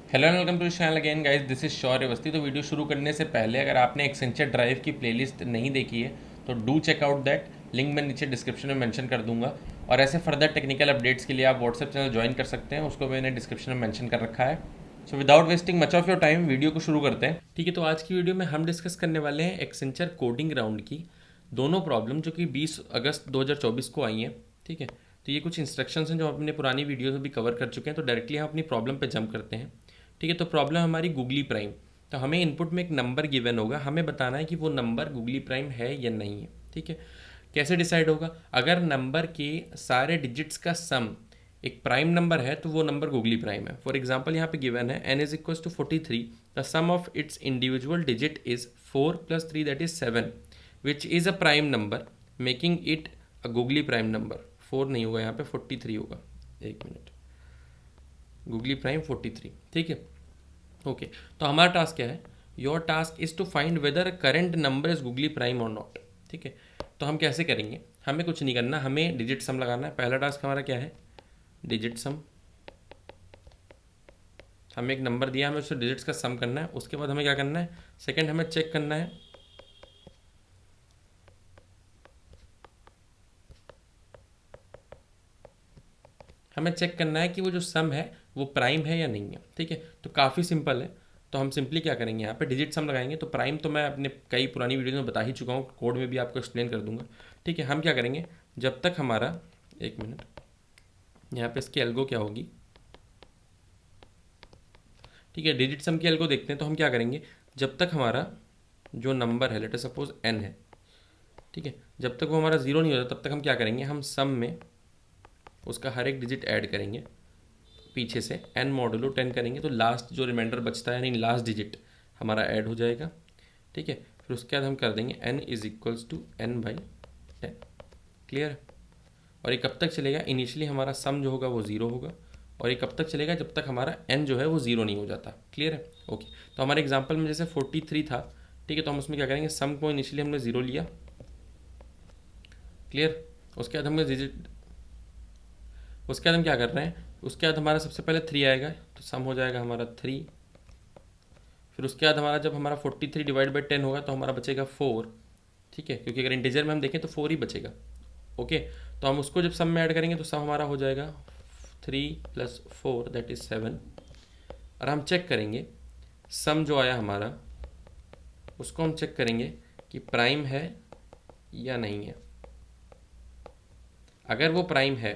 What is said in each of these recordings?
Hello and welcome to channel again guys, this is Shaurya Awasthi. तो video शुरू करने से पहले अगर आपने एक्सेंचर ड्राइव की प्लेलिस्ट नहीं देखी है तो do check out that. Link मैं नीचे डिस्क्रिप्शन में मेंशन कर दूंगा। और ऐसे फर्दर टेक्निकल अपडेट्स के लिए आप व्हाट्सएप चैनल ज्वाइन कर सकते हैं, उसको मैंने डिस्क्रिप्शन में मेंशन कर रखा है। So without wasting much of your time video को शुरू करते हैं। ठीक है, तो आज की वीडियो में हम डिस्कस करने वाले हैं एक्सेंचर कोडिंग राउंड की दोनों प्रॉब्लम जो कि 20 अगस्त 2024 को आई हैं। ठीक है, तो ये कुछ इंस्ट्रक्शंस हैं जो हम अपने पुरानी वीडियोस में भी कवर कर चुके हैं। तो डायरेक्टली हम अपनी प्रॉब्लम पे जंप करते हैं। ठीक है, तो प्रॉब्लम हमारी गूगली प्राइम। तो हमें इनपुट में एक नंबर गिवन होगा, हमें बताना है कि वो नंबर गूगली प्राइम है या नहीं है। ठीक है, कैसे डिसाइड होगा? अगर नंबर के सारे डिजिट्स का सम एक प्राइम नंबर है तो वो नंबर गूगली प्राइम है। फॉर एग्जाम्पल यहाँ पे गिवन है n is equal to 43, the sum of its individual digit is 4 + 3 that is 7, which is a prime number making it a googly prime number. 4 नहीं होगा यहाँ पे, 43 होगा। एक मिनट, गूगली प्राइम 43। ठीक है, ओके। तो हमारा टास्क क्या है? Your task is to find whether current number is googly prime और नॉट। ठीक है, तो हम कैसे करेंगे? हमें कुछ नहीं करना, हमें डिजिट सम लगाना है। पहला टास्क हमारा क्या है? डिजिट सम। हमें एक नंबर दिया, हमें उससे डिजिट्स का सम करना है। उसके बाद हमें क्या करना है? सेकंड, हमें चेक करना है हमें चेक करना है कि वो जो सम है वो प्राइम है या नहीं है। ठीक है, तो काफ़ी सिंपल है। तो हम सिंपली क्या करेंगे, यहाँ पे डिजिट सम लगाएंगे। तो प्राइम तो मैं अपने कई पुरानी वीडियो में बता ही चुका हूँ, कोड में भी आपको एक्सप्लेन कर दूंगा। ठीक है, हम क्या करेंगे, जब तक हमारा, एक मिनट, यहाँ पे इसकी एल्गो क्या होगी? ठीक है, डिजिट सम की एल्गो देखते हैं। तो हम क्या करेंगे, जब तक हमारा जो नंबर है, लेट अस सपोज n है, ठीक है, जब तक वो हमारा ज़ीरो नहीं होता तब तक हम क्या करेंगे, हम सम में उसका हर एक डिजिट ऐड करेंगे पीछे से। n मॉडुलो 10 करेंगे तो लास्ट जो रिमाइंडर बचता है, यानी लास्ट डिजिट हमारा ऐड हो जाएगा। ठीक है, फिर उसके बाद हम कर देंगे n is equals to n/10। Clear? और ये कब तक चलेगा? इनिशियली हमारा सम जो होगा वो ज़ीरो होगा, और ये कब तक चलेगा? जब तक हमारा n जो है वो ज़ीरो नहीं हो जाता। क्लियर है? ओके। तो हमारे एग्जाम्पल में जैसे 43 था, ठीक है, तो हम उसमें क्या करेंगे, सम को इनिशियली हमने ज़ीरो लिया। क्लियर? उसके बाद हमने डिजिट, उसके बाद हम क्या कर रहे हैं, उसके बाद हमारा सबसे पहले 3 आएगा, तो सम हो जाएगा हमारा 3। फिर उसके बाद हमारा जब हमारा 43 डिवाइड बाई 10 होगा तो हमारा बचेगा 4। ठीक है, क्योंकि अगर इंटीजर में हम देखें तो 4 ही बचेगा। ओके, तो हम उसको जब सम में ऐड करेंगे तो सम हमारा हो जाएगा 3 + 4 दैट इज 7। और हम चेक करेंगे सम जो आया हमारा, उसको हम चेक करेंगे कि प्राइम है या नहीं है। अगर वो प्राइम है,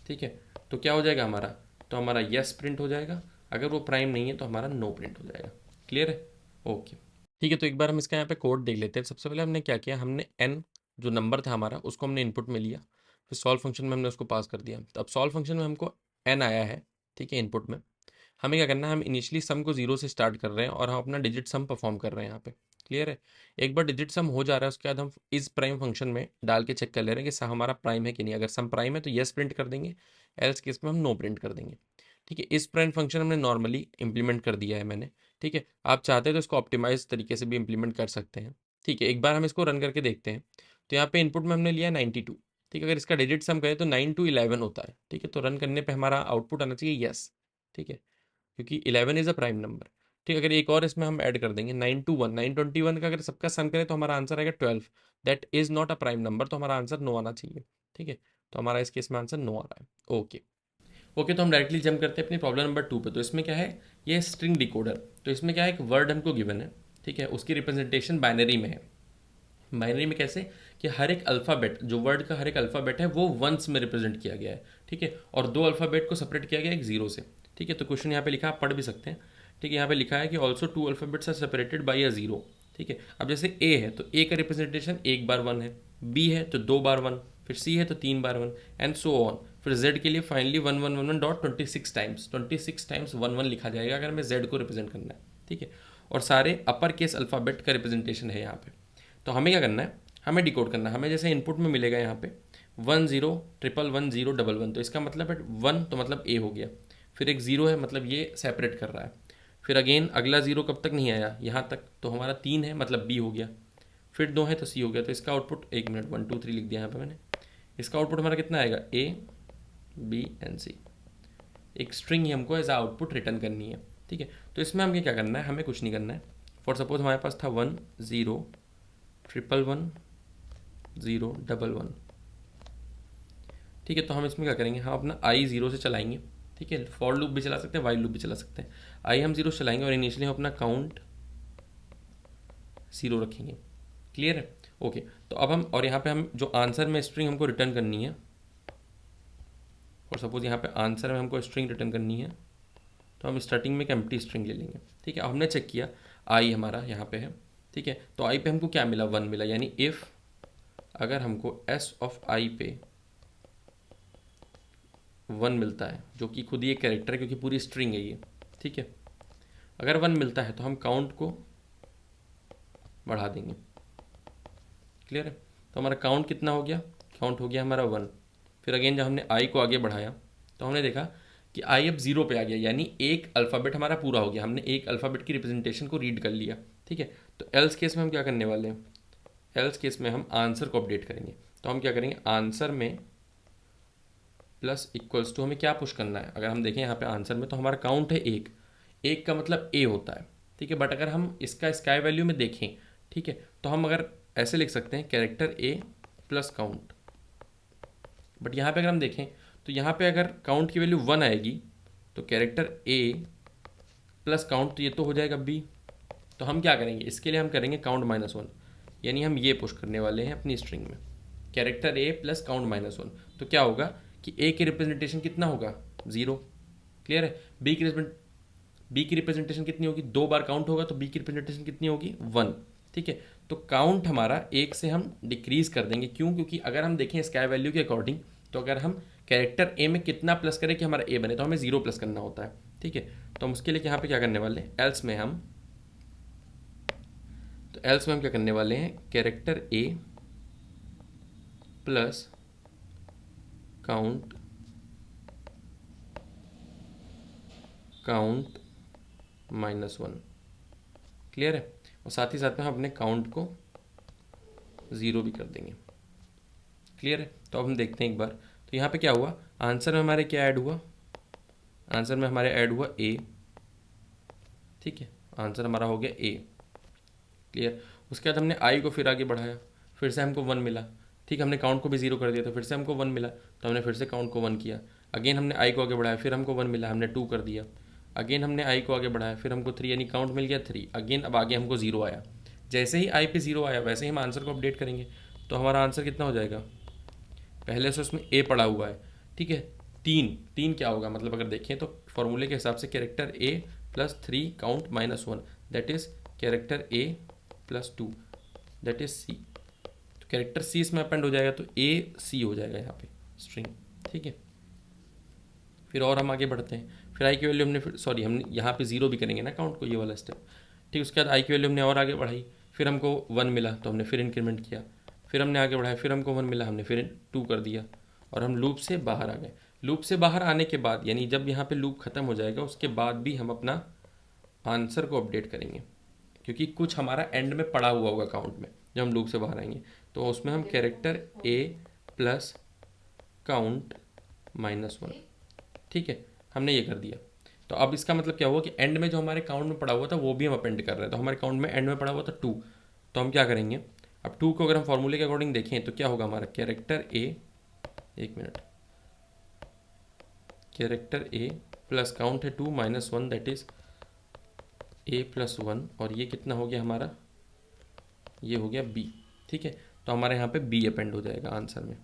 ठीक है, तो क्या हो जाएगा हमारा? तो हमारा यस प्रिंट हो जाएगा। अगर वो प्राइम नहीं है तो हमारा नो प्रिंट हो जाएगा। क्लियर है? ओके। ठीक है, तो एक बार हम इसका यहाँ पे कोड देख लेते हैं। सबसे पहले हमने क्या किया, हमने n जो नंबर था हमारा उसको हमने इनपुट में लिया, फिर सॉल्व फंक्शन में हमने उसको पास कर दिया। तो अब सॉल्व फंक्शन में हमको n आया है, ठीक है, इनपुट में। हमें क्या करना है, हम इनिशियली सम को जीरो से स्टार्ट कर रहे हैं और हम अपना डिजिट सम परफॉर्म कर रहे हैं यहाँ पे। क्लियर है? एक बार डिजिट सम हो जा रहा है उसके बाद हम इस प्राइम फंक्शन में डाल के चेक कर ले रहे हैं कि हमारा प्राइम है कि नहीं। अगर सम प्राइम है तो यस प्रिंट कर देंगे, एल्स केस में हम नो प्रिंट कर देंगे। ठीक है, इस प्राइम फंक्शन हमने नॉर्मली इंप्लीमेंट कर दिया है मैंने। ठीक है, आप चाहते हैं तो इसको ऑप्टिमाइज तरीके से भी इंप्लीमेंट कर सकते हैं। ठीक है, एक बार हम इसको रन करके देखते हैं। तो यहाँ पे इनपुट में हमने लिया 92। ठीक है, अगर इसका डिजिट सम करें तो 9 to 11 होता है। ठीक है, तो रन करने पे हमारा आउटपुट आना चाहिए यस। ठीक है, क्योंकि 11 इज़ अ प्राइम नंबर। ठीक है, अगर एक और इसमें हम ऐड कर देंगे 9 to 1, 921 का अगर सबका सम करें तो हमारा आंसर आएगा 12। That is not a prime number, तो हमारा आंसर नो आना चाहिए। ठीक है, तो हमारा इस केस में आंसर नो आ रहा है। ओके। ओके, तो हम डायरेक्टली जंप करते हैं अपनी प्रॉब्लम नंबर 2 पे। तो इसमें क्या है, ये स्ट्रिंग डिकोडर। तो इसमें क्या है, एक वर्ड हमको गिवन है, ठीक है, उसकी रिप्रेजेंटेशन बाइनरी में है। बाइनरी में कैसे? कि हर एक अल्फ़ाबेट, जो वर्ड का हर एक अल्फ़ाबेट है वो वंस में रिप्रेजेंट किया गया है। ठीक है, और दो अल्फ़ाबेट को सेपरेट किया गया एक जीरो से। ठीक है, तो क्वेश्चन यहाँ पे लिखा, आप पढ़ भी सकते हैं। ठीक है, यहाँ पे लिखा है कि also two alphabets are separated by a zero. ठीक है, अब जैसे ए है तो ए का रिप्रेजेंटेशन एक बार वन है, बी है तो दो बार वन, फिर सी है तो तीन बार वन, एंड सो ऑन। फिर जेड के लिए फाइनली 1 1 1 1.26 टाइम्स, 26 टाइम्स 1 1 लिखा जाएगा अगर हमें जेड को रिप्रेजेंट करना है। ठीक है, और सारे अपर केस अल्फ़ाबेट का रिप्रेजेंटेशन है यहाँ पे। तो हमें क्या करना है, हमें डिकोड करना है। हमें जैसे इनपुट में मिलेगा यहाँ पे 10 1 1 1 0 1 1, तो इसका मतलब है 1 तो मतलब ए हो गया, फिर एक ज़ीरो है मतलब ये सेपरेट कर रहा है, फिर अगेन अगला ज़ीरो कब तक नहीं आया, यहाँ तक, तो हमारा 3 है मतलब बी हो गया, फिर 2 है तो सी हो गया। तो इसका आउटपुट, एक मिनट, 1 2 3 लिख दिया यहाँ पे मैंने। इसका आउटपुट हमारा कितना आएगा, ए बी एंड सी। एक स्ट्रिंग ही हमको एज आउटपुट रिटर्न करनी है। ठीक है, तो इसमें हमें क्या करना है, हमें कुछ नहीं करना है। फॉर सपोज हमारे पास था 1 0 ट्रिपल 1 0 डबल 1। ठीक है, तो हम इसमें क्या करेंगे, हम अपना आई ज़ीरो से चलाएंगे। ठीक है, फॉर लूप भी चला सकते हैं, वाइल लूप भी चला सकते हैं। आई हम ज़ीरो चलाएंगे और इनिशियली हम अपना काउंट ज़ीरो रखेंगे। क्लियर है? ओके, तो अब हम और यहाँ पे हम जो आंसर में स्ट्रिंग हमको रिटर्न करनी है, और सपोज यहाँ पे आंसर में हमको स्ट्रिंग रिटर्न करनी है, तो हम स्टार्टिंग में एक एम्प्टी स्ट्रिंग ले लेंगे। ठीक है, अब हमने चेक किया आई हमारा यहाँ पे है। ठीक है, तो आई पे हमको क्या मिला, 1 मिला, यानी इफ़ अगर हमको एस ऑफ आई पे 1 मिलता है, जो कि खुद ही एक कैरेक्टर है क्योंकि पूरी स्ट्रिंग है ये। ठीक है, अगर 1 मिलता है तो हम काउंट को बढ़ा देंगे। क्लियर है? तो हमारा काउंट कितना हो गया, काउंट हो गया हमारा 1। फिर अगेन जब हमने आई को आगे बढ़ाया तो हमने देखा कि आई अब 0 पे आ गया, यानी एक अल्फ़ाबेट हमारा पूरा हो गया, हमने एक अल्फ़ाबेट की रिप्रेजेंटेशन को रीड कर लिया। ठीक है, तो एल्स केस में हम क्या करने वाले हैं, एल्स केस में हम आंसर को अपडेट करेंगे। तो हम क्या करेंगे, आंसर में प्लस इक्वल्स टू हमें क्या पुश करना है, अगर हम देखें यहाँ पे आंसर में तो हमारा काउंट है 1, 1 का मतलब ए होता है। ठीक है, बट अगर हम इसका स्काई वैल्यू में देखें, ठीक है, तो हम अगर ऐसे लिख सकते हैं character A plus count. But यहाँ पे अगर हम देखें तो यहाँ पे अगर काउंट की वैल्यू 1 आएगी तो कैरेक्टर ए प्लस काउंट, तो ये तो हो जाएगा बी। तो हम क्या करेंगे, इसके लिए हम करेंगे काउंट -1, यानी हम ये पुश करने वाले हैं अपनी स्ट्रिंग में, कैरेक्टर ए प्लस काउंट -1। तो क्या होगा कि ए की रिप्रेजेंटेशन कितना होगा, 0। क्लियर है? बी की रिप्रेजेंटेशन कितनी होगी, 2 बार काउंट होगा तो बी की रिप्रेजेंटेशन कितनी होगी, 1। ठीक है, तो काउंट हमारा 1 से हम डिक्रीज कर देंगे। क्यों? क्योंकि अगर हम देखें स्काई वैल्यू के अकॉर्डिंग, तो अगर हम कैरेक्टर ए में कितना प्लस करें कि हमारा ए बने, तो हमें 0 प्लस करना होता है। ठीक है, तो हम उसके लिए यहाँ पे क्या करने वाले हैं, एल्स में हम क्या करने वाले हैं, character A plus count count -1। Clear है? और साथ ही साथ में हम अपने काउंट को 0 भी कर देंगे। क्लियर है? तो अब हम देखते हैं एक बार, तो यहाँ पे क्या हुआ, आंसर में हमारे क्या ऐड हुआ, आंसर में हमारे ऐड हुआ ए। ठीक है, आंसर हमारा हो गया ए। क्लियर? उसके बाद हमने आई को फिर आगे बढ़ाया, फिर से हमको 1 मिला। ठीक, हमने काउंट को भी 0 कर दिया तो फिर से हमको 1 मिला, तो हमने फिर से काउंट को 1 किया। अगेन हमने आई को आगे बढ़ाया, फिर हमको 1 मिला, हमने 2 कर दिया। अगेन हमने आई को आगे बढ़ाया, फिर हमको 3, यानी काउंट मिल गया 3। अगेन अब आगे हमको 0 आया, जैसे ही आई पे 0 आया वैसे ही हम आंसर को अपडेट करेंगे। तो हमारा आंसर कितना हो जाएगा, पहले से उसमें ए पड़ा हुआ है। ठीक है, 3 3 क्या होगा, मतलब अगर देखें तो फॉर्मूले के हिसाब से character A plus 3 count -1, that is character A plus 2, that is C. तो कैरेक्टर सी इसमें अपेंड हो जाएगा, तो ए सी हो जाएगा यहाँ पे स्ट्रिंग। ठीक है, फिर और हम आगे बढ़ते हैं, फिर आई की वैल्यू हमने फिर हमने यहाँ पे 0 भी करेंगे ना काउंट को, ये वाला स्टेप। ठीक, उसके बाद आई की वैल्यू हमने और आगे बढ़ाई, फिर हमको 1 मिला तो हमने फिर इंक्रीमेंट किया, फिर हमने आगे बढ़ाया, फिर हमको 1 मिला, हमने फिर 2 कर दिया, और हम लूप से बाहर आ गए। लूप से बाहर आने के बाद, यानी जब यहाँ पे लूप ख़त्म हो जाएगा उसके बाद भी हम अपना आंसर को अपडेट करेंगे, क्योंकि कुछ हमारा एंड में पड़ा हुआ होगा काउंट में जब हम लूप से बाहर आएंगे। तो उसमें हम कैरेक्टर ए प्लस काउंट -1। ठीक है, हमने ये कर दिया। तो अब इसका मतलब क्या हुआ कि एंड में जो हमारे काउंट में पड़ा हुआ था वो भी हम अपेंड कर रहे हैं। तो हमारे काउंट में एंड में पड़ा हुआ था 2, तो हम क्या करेंगे, अब 2 को अगर हम फॉर्मूले के अकॉर्डिंग देखें तो क्या होगा, हमारा कैरेक्टर ए, एक minute, character A plus count है 2 -1, दैट इज ए प्लस 1, और ये कितना हो गया हमारा, ये हो गया बी। ठीक है, तो हमारे यहाँ पे बी अपेंड हो जाएगा आंसर में।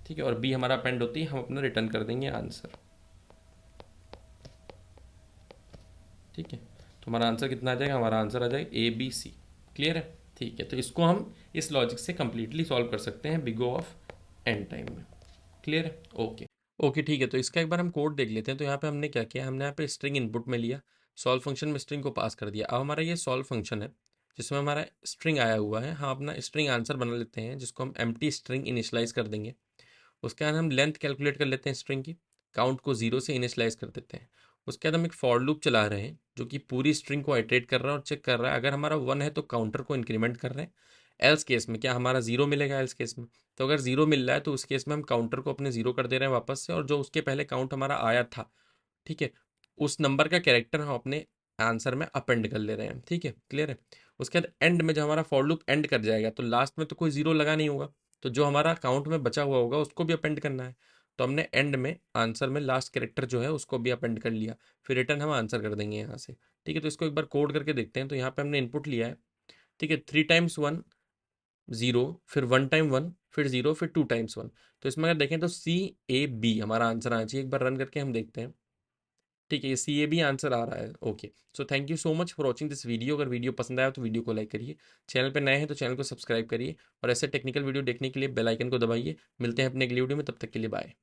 ठीक है, और बी हमारा अपेंड होती है हम अपना रिटर्न कर देंगे आंसर। ठीक है, तो हमारा आंसर कितना आ जाएगा, हमारा आंसर आ जाएगा ए बी सी। क्लियर है? ठीक है, तो इसको हम इस लॉजिक से कंप्लीटली सॉल्व कर सकते हैं big O of n time में। क्लियर है? ओके ओके, ठीक है, तो इसका एक बार हम कोड देख लेते हैं। तो यहाँ पे हमने क्या किया, हमने यहाँ पे स्ट्रिंग इनपुट में लिया, सॉल्व फंक्शन में स्ट्रिंग को पास कर दिया। अब हमारा ये सॉल्व फंक्शन है जिसमें हमारा स्ट्रिंग आया हुआ है, हम अपना स्ट्रिंग आंसर बना लेते हैं जिसको हम एम्प्टी स्ट्रिंग इनिशलाइज कर देंगे। उसके बाद हम लेंथ कैलकुलेट कर लेते हैं स्ट्रिंग की, काउंट को 0 से इनिशलाइज कर देते हैं। उसके बाद हम एक फॉर लूप चला रहे हैं जो कि पूरी स्ट्रिंग को आइटरेट कर रहा है और चेक कर रहा है, अगर हमारा 1 है तो काउंटर को इंक्रीमेंट कर रहे हैं। एल्स केस में क्या हमारा 0 मिलेगा, एल्स केस में तो अगर 0 मिल रहा है तो उस केस में हम काउंटर को अपने 0 कर दे रहे हैं वापस से, और जो उसके पहले काउंट हमारा आया था, ठीक है, उस नंबर का कैरेक्टर हम अपने आंसर में अपेंड कर ले रहे हैं, ठीक है, क्लियर है। उसके बाद एंड में जब हमारा फॉर लूप एंड कर जाएगा तो लास्ट में तो कोई जीरो लगा नहीं होगा, तो जो हमारा अकाउंट में बचा हुआ होगा उसको भी अपेंड करना है। तो हमने एंड में आंसर में लास्ट कैरेक्टर जो है उसको भी अपेंड कर लिया, फिर रिटर्न हम आंसर कर देंगे यहाँ से। ठीक है, तो इसको एक बार कोड करके देखते हैं। तो यहाँ पे हमने इनपुट लिया है, ठीक है, 3 टाइम्स 1 जीरो, फिर 1 टाइम 1, फिर जीरो, फिर 2 टाइम्स 1। तो इसमें अगर देखें तो CAB हमारा आंसर आना चाहिए। एक बार रन करके हम देखते हैं। ठीक है, ये CAB आंसर आ रहा है। Okay, so thank you so much for watching this video. अगर वीडियो पसंद आया तो वीडियो को लाइक करिए, चैनल पे नए हैं तो चैनल को सब्सक्राइब करिए, और ऐसे टेक्निकल वीडियो देखने के लिए बेल आइकन को दबाइए। मिलते हैं अपने अगली वीडियो में, तब तक के लिए बाय।